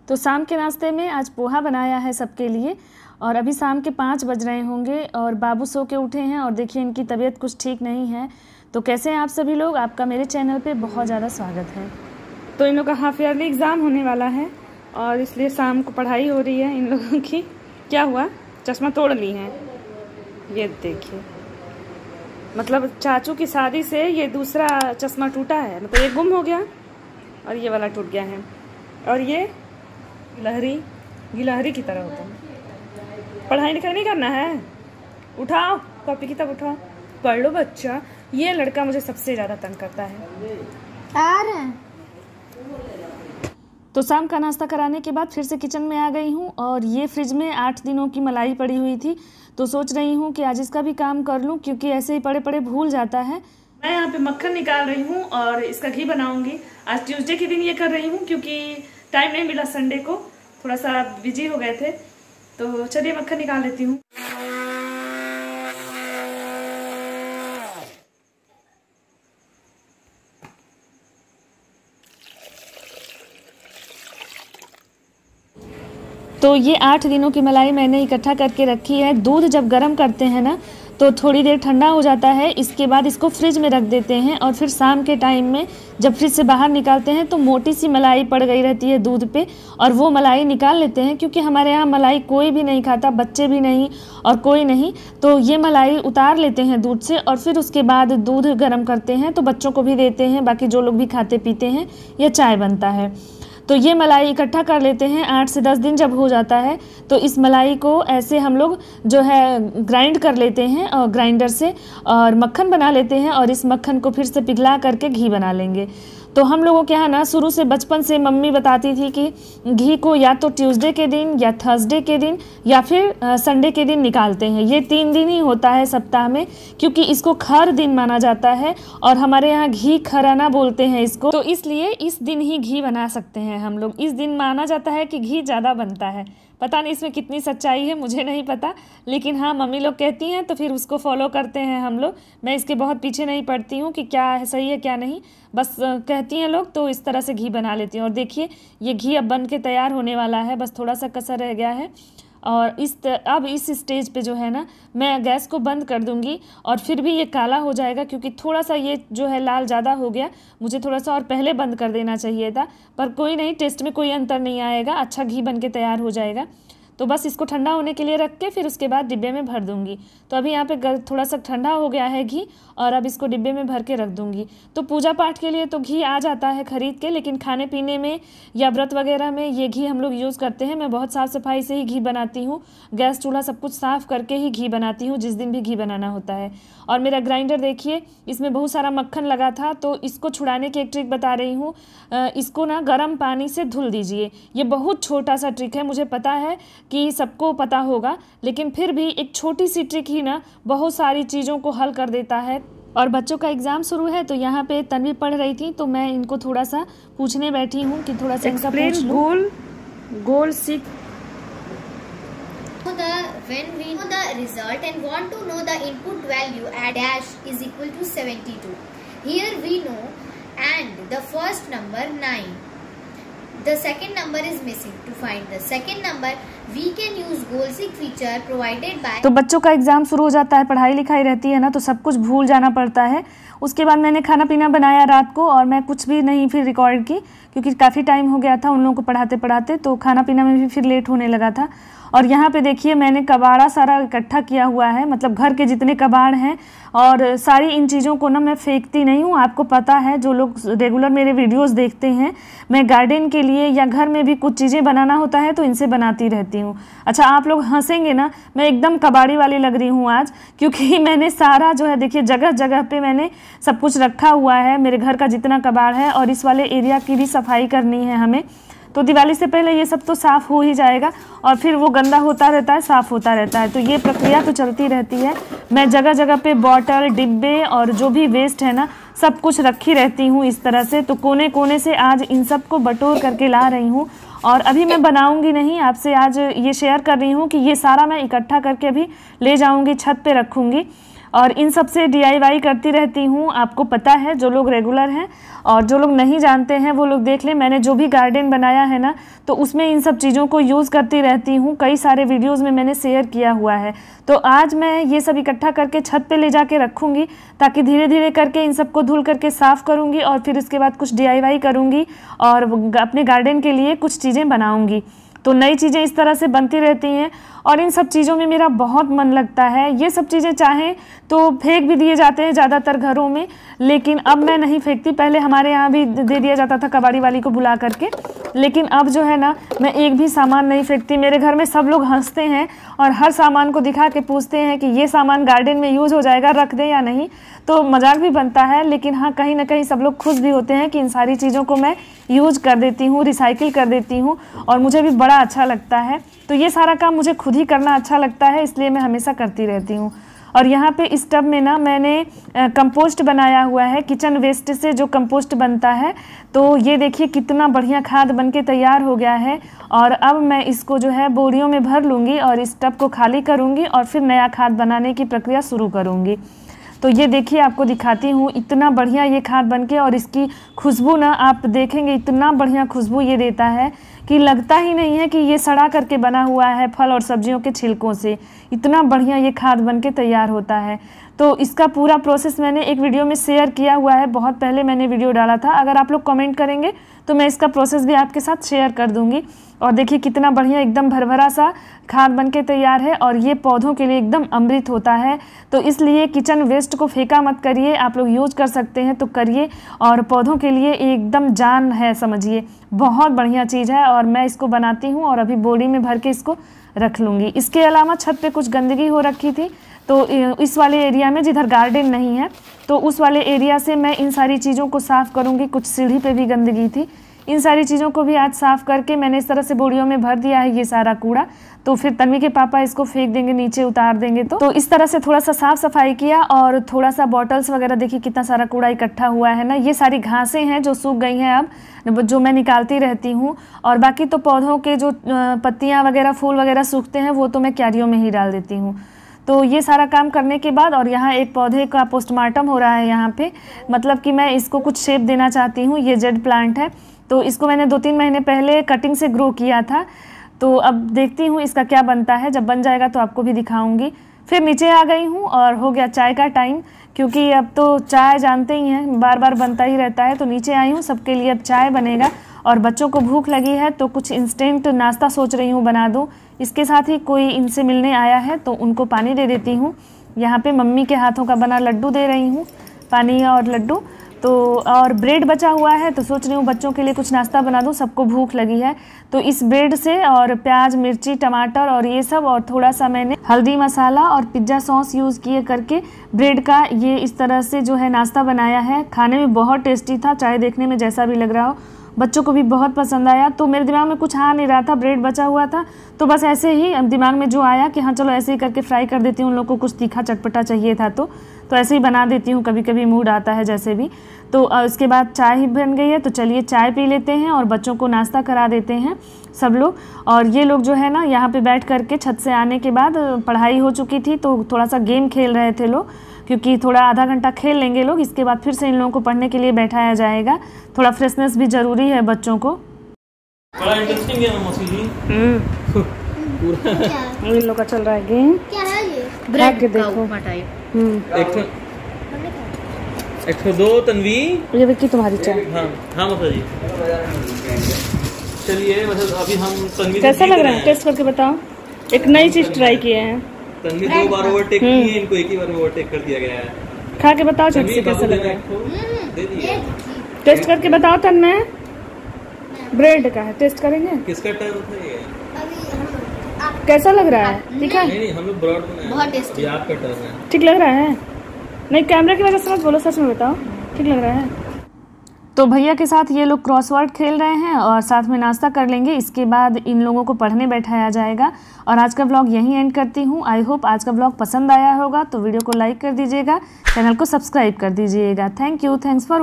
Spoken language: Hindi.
तो शाम के नाश्ते में आज पोहा बनाया है सबके लिए। और अभी शाम के 5 बज रहे होंगे और बाबू सो के उठे हैं और देखिए इनकी तबीयत कुछ ठीक नहीं है। तो कैसे हैं आप सभी लोग? आपका मेरे चैनल पे बहुत ज़्यादा स्वागत है। तो इन लोग का हाफ ईयरली एग्ज़ाम होने वाला है और इसलिए शाम को पढ़ाई हो रही है इन लोगों की। क्या हुआ? चश्मा तोड़ ली हैं, ये देखिए। मतलब चाचू की शादी से ये दूसरा चश्मा टूटा है, मतलब ये गुम हो गया और ये वाला टूट गया है। और ये गिलहरी की तरह होता है। पढ़ाई लिखाई नहीं करना है, उठाओ कॉपी किताब उठाओ, पढ़ लो बच्चा। ये लड़का मुझे सबसे ज़्यादा तंग करता है। आ रहे हैं। तो शाम का नाश्ता कराने के बाद फिर से किचन में आ गई हूँ और ये फ्रिज में 8 दिनों की मलाई पड़ी हुई थी, तो सोच रही हूँ कि आज इसका भी काम कर लूँ, क्योंकि ऐसे ही पड़े पड़े भूल जाता है। मैं यहाँ पे मक्खन निकाल रही हूँ और इसका घी बनाऊंगी। आज ट्यूसडे के दिन ये कर रही हूँ क्योंकि टाइम नहीं मिला, संडे को थोड़ा सा बिजी हो गए थे। तो चलिए मक्खन निकाल लेती हूँ। तो ये 8 दिनों की मलाई मैंने इकट्ठा करके रखी है। दूध जब गर्म करते हैं ना तो थोड़ी देर ठंडा हो जाता है, इसके बाद इसको फ्रिज में रख देते हैं और फिर शाम के टाइम में जब फ्रिज से बाहर निकालते हैं तो मोटी सी मलाई पड़ गई रहती है दूध पे, और वो मलाई निकाल लेते हैं। क्योंकि हमारे यहाँ मलाई कोई भी नहीं खाता, बच्चे भी नहीं और कोई नहीं, तो ये मलाई उतार लेते हैं दूध से और फिर उसके बाद दूध गर्म करते हैं तो बच्चों को भी देते हैं, बाकी जो लोग भी खाते पीते हैं, या चाय बनता है। तो ये मलाई इकट्ठा कर लेते हैं। 8 से 10 दिन जब हो जाता है तो इस मलाई को ऐसे हम लोग जो है ग्राइंड कर लेते हैं और ग्राइंडर से, और मक्खन बना लेते हैं और इस मक्खन को फिर से पिघला करके घी बना लेंगे। तो हम लोगों के यहाँ ना शुरू से बचपन से मम्मी बताती थी कि घी को या तो ट्यूसडे के दिन या थर्सडे के दिन या फिर संडे के दिन निकालते हैं। ये 3 दिन ही होता है सप्ताह में, क्योंकि इसको खर दिन माना जाता है और हमारे यहाँ घी खराना बोलते हैं इसको। तो इसलिए इस दिन ही घी बना सकते हैं हम लोग। इस दिन माना जाता है कि घी ज़्यादा बनता है। पता नहीं इसमें कितनी सच्चाई है, मुझे नहीं पता, लेकिन हाँ मम्मी लोग कहती हैं तो फिर उसको फॉलो करते हैं हम लोग। मैं इसके बहुत पीछे नहीं पड़ती हूँ कि क्या है सही है क्या नहीं, बस कहती हैं लोग तो इस तरह से घी बना लेती हूँ। और देखिए ये घी अब बन के तैयार होने वाला है, बस थोड़ा सा कसर रह गया है। और अब इस स्टेज पे जो है ना मैं गैस को बंद कर दूंगी और फिर भी ये काला हो जाएगा, क्योंकि थोड़ा सा ये जो है लाल ज़्यादा हो गया। मुझे थोड़ा सा और पहले बंद कर देना चाहिए था, पर कोई नहीं, टेस्ट में कोई अंतर नहीं आएगा, अच्छा घी बन के तैयार हो जाएगा। तो बस इसको ठंडा होने के लिए रख के फिर उसके बाद डिब्बे में भर दूंगी। तो अभी यहाँ पे थोड़ा सा ठंडा हो गया है घी और अब इसको डिब्बे में भर के रख दूंगी। तो पूजा पाठ के लिए तो घी आ जाता है खरीद के, लेकिन खाने पीने में या व्रत वगैरह में ये घी हम लोग यूज़ करते हैं। मैं बहुत साफ़ सफाई से ही घी बनाती हूँ, गैस चूल्हा सब कुछ साफ़ करके ही घी बनाती हूँ जिस दिन भी घी बनाना होता है। और मेरा ग्राइंडर देखिए, इसमें बहुत सारा मक्खन लगा था, तो इसको छुड़ाने की एक ट्रिक बता रही हूँ। इसको ना गर्म पानी से धुल दीजिए। ये बहुत छोटा सा ट्रिक है, मुझे पता है कि सबको पता होगा, लेकिन फिर भी एक छोटी सी ट्रिक ही ना बहुत सारी चीज़ों को हल कर देता है। और बच्चों का एग्ज़ाम शुरू है तो यहाँ पे तन्वी पढ़ रही थी, तो मैं इनको थोड़ा सा पूछने बैठी हूँ कि थोड़ा सा इनका पूछ लूँ। गोल सीख When we know the result and want to know the input value at dash is equal to 72. Here we know and the first number 9. The second number is missing. To find the second number, we can use goal seek feature provided by। तो बच्चों का एग्ज़ाम शुरू हो जाता है, पढ़ाई लिखाई रहती है ना, तो सब कुछ भूल जाना पड़ता है। उसके बाद मैंने खाना पीना बनाया रात को और मैं कुछ भी नहीं फिर रिकॉर्ड की, क्योंकि काफ़ी टाइम हो गया था उन लोगों को पढ़ाते पढ़ाते, तो खाना पीना में भी फिर लेट होने लगा था। और यहाँ पे देखिए मैंने कबाड़ा सारा इकट्ठा किया हुआ है, मतलब घर के जितने कबाड़ हैं, और सारी इन चीज़ों को ना मैं फेंकती नहीं हूँ। आपको पता है, जो लोग रेगुलर मेरे वीडियोस देखते हैं, मैं गार्डन के लिए या घर में भी कुछ चीज़ें बनाना होता है तो इनसे बनाती रहती हूँ। अच्छा आप लोग हंसेंगे ना, मैं एकदम कबाड़ी वाली लग रही हूँ आज, क्योंकि मैंने सारा जो है देखिए जगह जगह पे मैंने सब कुछ रखा हुआ है, मेरे घर का जितना कबाड़ है। और इस वाले एरिया की भी सफाई करनी है हमें, तो दिवाली से पहले ये सब तो साफ़ हो ही जाएगा और फिर वो गंदा होता रहता है, साफ़ होता रहता है, तो ये प्रक्रिया तो चलती रहती है। मैं जगह जगह पे बॉटल, डिब्बे और जो भी वेस्ट है ना सब कुछ रखी रहती हूँ इस तरह से। तो कोने कोने से आज इन सब को बटोर करके ला रही हूँ और अभी मैं बनाऊँगी नहीं, आपसे आज ये शेयर कर रही हूँ कि ये सारा मैं इकट्ठा करके अभी ले जाऊँगी, छत पे रखूँगी। और इन सब से DIY करती रहती हूँ। आपको पता है, जो लोग रेगुलर हैं, और जो लोग नहीं जानते हैं वो लोग देख लें। मैंने जो भी गार्डन बनाया है ना, तो उसमें इन सब चीज़ों को यूज़ करती रहती हूँ। कई सारे वीडियोज़ में मैंने शेयर किया हुआ है। तो आज मैं ये सब इकट्ठा करके छत पे ले जाके रखूँगी, ताकि धीरे धीरे करके इन सबको धुल करके साफ़ करूँगी और फिर इसके बाद कुछ DIY करूँगी और अपने गार्डन के लिए कुछ चीज़ें बनाऊँगी। तो नई चीज़ें इस तरह से बनती रहती हैं और इन सब चीज़ों में मेरा बहुत मन लगता है। ये सब चीज़ें चाहें तो फेंक भी दिए जाते हैं ज़्यादातर घरों में, लेकिन अब मैं नहीं फेंकती। पहले हमारे यहाँ भी दे दिया जाता था कबाड़ी वाली को बुला करके, लेकिन अब जो है ना, मैं एक भी सामान नहीं फेंकती। मेरे घर में सब लोग हंसते हैं और हर सामान को दिखा के पूछते हैं कि ये सामान गार्डन में यूज़ हो जाएगा, रख दें या नहीं। तो मजाक भी बनता है, लेकिन हाँ, कहीं ना कहीं सब लोग खुश भी होते हैं कि इन सारी चीज़ों को मैं यूज कर देती हूँ, रिसाइकिल कर देती हूँ, और मुझे भी बड़ा अच्छा लगता है। तो ये सारा काम मुझे खुद ही करना अच्छा लगता है, इसलिए मैं हमेशा करती रहती हूँ। और यहाँ पे इस टब में ना मैंने कंपोस्ट बनाया हुआ है, किचन वेस्ट से जो कंपोस्ट बनता है। तो ये देखिए कितना बढ़िया खाद बन के तैयार हो गया है। और अब मैं इसको जो है बोरियों में भर लूँगी और इस टब को खाली करूँगी और फिर नया खाद बनाने की प्रक्रिया शुरू करूँगी। तो ये देखिए, आपको दिखाती हूँ, इतना बढ़िया ये खाद बनके, और इसकी खुशबू ना आप देखेंगे, इतना बढ़िया खुशबू ये देता है कि लगता ही नहीं है कि ये सड़ा करके बना हुआ है फल और सब्जियों के छिलकों से। इतना बढ़िया ये खाद बनके तैयार होता है। तो इसका पूरा प्रोसेस मैंने एक वीडियो में शेयर किया हुआ है, बहुत पहले मैंने वीडियो डाला था। अगर आप लोग कमेंट करेंगे तो मैं इसका प्रोसेस भी आपके साथ शेयर कर दूंगी। और देखिए कितना बढ़िया एकदम भरभरा सा खाद बनके तैयार है, और ये पौधों के लिए एकदम अमृत होता है। तो इसलिए किचन वेस्ट को फेंका मत करिए, आप लोग यूज कर सकते हैं तो करिए, और पौधों के लिए एकदम जान है, समझिए, बहुत बढ़िया चीज़ है। और मैं इसको बनाती हूँ और अभी बोरी में भर के इसको रख लूँगी। इसके अलावा छत पे कुछ गंदगी हो रखी थी, तो इस वाले एरिया में जिधर गार्डन नहीं है, तो उस वाले एरिया से मैं इन सारी चीज़ों को साफ़ करूँगी। कुछ सीढ़ी पे भी गंदगी थी, इन सारी चीज़ों को भी आज साफ़ करके मैंने इस तरह से बोरियों में भर दिया है ये सारा कूड़ा। तो फिर तन्वी के पापा इसको फेंक देंगे, नीचे उतार देंगे। तो इस तरह से थोड़ा सा साफ़ सफाई किया, और थोड़ा सा बॉटल्स वगैरह, देखिए कितना सारा कूड़ा इकट्ठा हुआ है ना। ये सारी घासें हैं जो सूख गई हैं अब, जो मैं निकालती रहती हूँ। और बाकी तो पौधों के जो पत्तियाँ वगैरह, फूल वगैरह सूखते हैं, वो तो मैं क्यारियों में ही डाल देती हूँ। तो ये सारा काम करने के बाद, और यहाँ एक पौधे का पोस्टमार्टम हो रहा है यहाँ पे, मतलब कि मैं इसको कुछ शेप देना चाहती हूँ। ये जेड प्लांट है, तो इसको मैंने 2-3 महीने पहले कटिंग से ग्रो किया था। तो अब देखती हूँ इसका क्या बनता है, जब बन जाएगा तो आपको भी दिखाऊंगी। फिर नीचे आ गई हूँ और हो गया चाय का टाइम, क्योंकि अब तो चाय जानते ही हैं बार बार बनता ही रहता है। तो नीचे आई हूँ, सबके लिए अब चाय बनेगा, और बच्चों को भूख लगी है तो कुछ इंस्टेंट नाश्ता सोच रही हूँ बना दूँ। इसके साथ ही कोई इनसे मिलने आया है तो उनको पानी दे देती हूँ। यहाँ पे मम्मी के हाथों का बना लड्डू दे रही हूँ, पानी और लड्डू। तो और ब्रेड बचा हुआ है, तो सोच रही हूँ बच्चों के लिए कुछ नाश्ता बना दूँ, सबको भूख लगी है। तो इस ब्रेड से, और प्याज, मिर्ची, टमाटर और ये सब, और थोड़ा सा मैंने हल्दी मसाला और पिज्ज़ा सॉस यूज़ किए करके ब्रेड का ये इस तरह से जो है नाश्ता बनाया है। खाने में बहुत टेस्टी था, चाहे देखने में जैसा भी लग रहा हो, बच्चों को भी बहुत पसंद आया। तो मेरे दिमाग में कुछ आ नहीं रहा था, ब्रेड बचा हुआ था, तो बस ऐसे ही दिमाग में जो आया कि हाँ चलो ऐसे ही करके फ्राई कर देती हूँ। उन लोगों को कुछ तीखा चटपटा चाहिए था, तो ऐसे ही बना देती हूँ, कभी कभी मूड आता है जैसे भी। तो इसके बाद चाय ही बन गई है, तो चलिए चाय पी लेते हैं और बच्चों को नाश्ता करा देते हैं सब लोग। और ये लोग जो है ना, यहाँ पे बैठ करके छत से आने के बाद, पढ़ाई हो चुकी थी तो थोड़ा सा गेम खेल रहे थे लोग, क्योंकि थोड़ा आधा घंटा खेल लेंगे लोग, इसके बाद फिर से इन लोगों को पढ़ने के लिए बैठाया जाएगा। थोड़ा फ्रेशनेस भी ज़रूरी है बच्चों को। बड़ा इंटरेस्टिंग है मौसी जी। इन लोग का चल रहा है गेम। क्या है ये? ब्रेड के देखो। एक तो दो तन्वी, ये विक्की तुम्हारी चाय। हाँ हाँ मौसा जी, चलिए। मतलब अभी हम तन्वी कैसा लग रहा है, टेस्ट करके बताओ। एक नई चीज ट्राई किए हैं। तन्वी 2 बार ओवरटेक की है, इनको एक ही बार में ओवरटेक कर दिया गया है। खा के बताओ झट से कैसा लग रहा है, टेस्ट करके बताओ। तन्मय, ब्रेड का है, टेस्ट करेंगे। किसका टर्न है ये? कैसा लग रहा है? ठीक है, नहीं हम लोग ब्रॉड बनाए, बहुत टेस्टी। आपका टर्न है। ठीक लग रहा है? नहीं, कैमरा की वजह से मत बोलो, सच में बताओ, ठीक लग रहा है? तो भैया के साथ ये लोग क्रॉसवर्ड खेल रहे हैं और साथ में नाश्ता कर लेंगे। इसके बाद इन लोगों को पढ़ने बैठाया जाएगा। और आज का व्लॉग यहीं एंड करती हूँ। आई होप आज का व्लॉग पसंद आया होगा, तो वीडियो को लाइक कर दीजिएगा, चैनल को सब्सक्राइब कर दीजिएगा। Thank you, thanks for